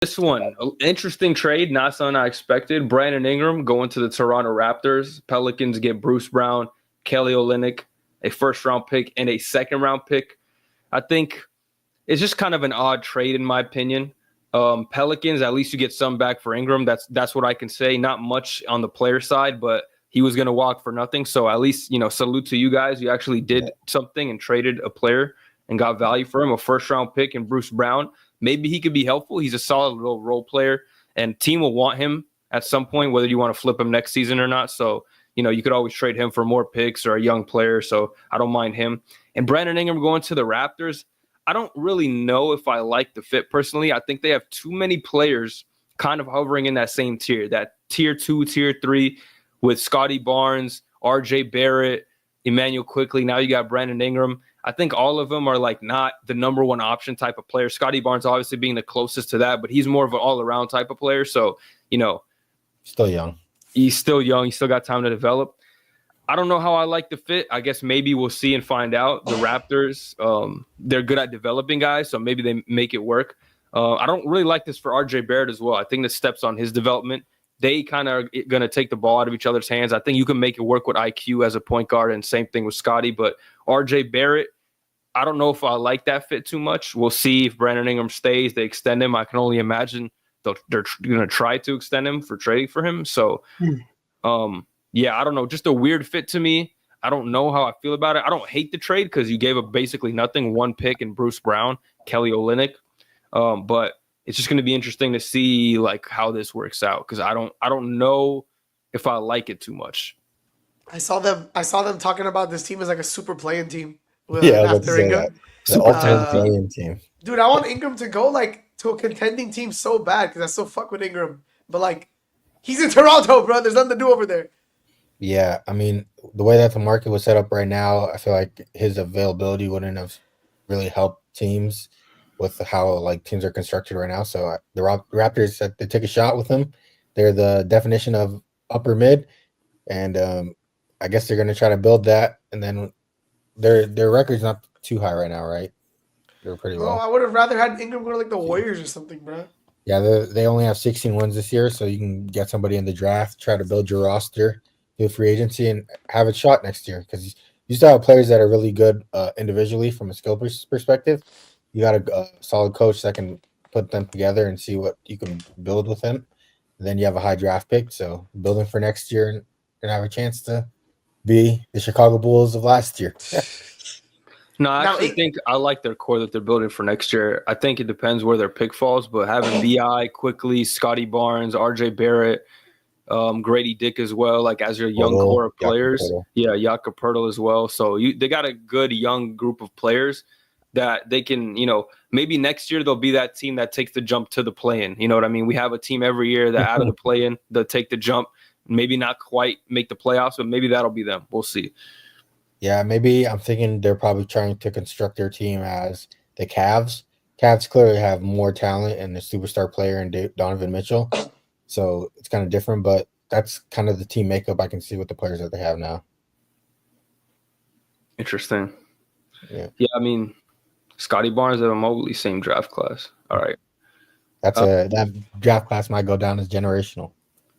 This one, interesting trade, not something I expected. Brandon Ingram going to the Toronto Raptors. Pelicans get Bruce Brown, Kelly Olynyk, a first-round pick, and a second-round pick. I think it's just kind of an odd trade in my opinion. Pelicans, at least you get some back for Ingram. That's what I can say. Not much on the player side, but he was going to walk for nothing. So at least, salute to you guys. You actually did something and traded a player and got value for him, a first-round pick and Bruce Brown. Maybe he could be helpful. He's a solid little role player, and team will want him at some point, whether you want to flip him next season or not. So, you could always trade him for more picks or a young player. So I don't mind him. And Brandon Ingram going to the Raptors, I don't really know if I like the fit personally. I think they have too many players kind of hovering in that same tier, that tier 2, tier 3 with Scotty Barnes, RJ Barrett, Emmanuel Quickley. Now you got Brandon Ingram. I think all of them are like not the number one option type of player. Scotty Barnes obviously being the closest to that, but he's more of an all-around type of player. So, still young. He's still young. He's still got time to develop. I don't know how I like the fit. I guess maybe we'll see and find out. The Raptors, they're good at developing guys, so maybe they make it work. I don't really like this for RJ Barrett as well. I think this steps on his development. They kind of are going to take the ball out of each other's hands. I think you can make it work with IQ as a point guard, and same thing with Scotty. But RJ Barrett, I don't know if I like that fit too much. We'll see if Brandon Ingram stays. They extend him. I can only imagine they're going to try to extend him for trading for him. So, I don't know. Just a weird fit to me. I don't know how I feel about it. I don't hate the trade because you gave up basically nothing, one pick and Bruce Brown, Kelly Olynyk. But it's just going to be interesting to see like how this works out because I don't know if I like it too much. I saw them talking about this team as like a super playing team. After Ingram, the ultimate playing team. Dude, I want Ingram to go like to a contending team so bad because I still fuck with Ingram. But like, he's in Toronto, bro. There's nothing to do over there. Yeah, I mean, the way that the market was set up right now, I feel like his availability wouldn't have really helped teams with how like teams are constructed right now. So the Raptors said they took a shot with him. They're the definition of upper mid, and I guess they're going to try to build that. And then their record's not too high right now, right? They're pretty low. Oh, I would have rather had Ingram go to like the Warriors or something, bro. Yeah, they only have 16 wins this year, so you can get somebody in the draft, try to build your roster, do free agency, and have a shot next year because you still have players that are really good individually from a skill perspective. You got a solid coach that can put them together and see what you can build with them. And then you have a high draft pick, so building for next year and have a chance to be the Chicago Bulls of last year. No, I actually think I like their core that they're building for next year. I think it depends where their pick falls, but having B.I., Quickly, Scotty Barnes, RJ Barrett, Grady Dick as well, like as your young core of players. Jakob Poeltl as well. So they got a good young group of players that they can, maybe next year they'll be that team that takes the jump to the play-in. You know what I mean? We have a team every year that out of the play-in, they'll take the jump, maybe not quite make the playoffs, but maybe that'll be them. We'll see. Yeah, maybe I'm thinking they're probably trying to construct their team as the Cavs. Cavs clearly have more talent and a superstar player in Donovan Mitchell. So it's kind of different, but that's kind of the team makeup I can see with the players that they have now. Interesting. Yeah, I mean, Scotty Barnes and Mobley, same draft class. All right. That draft class might go down as generational.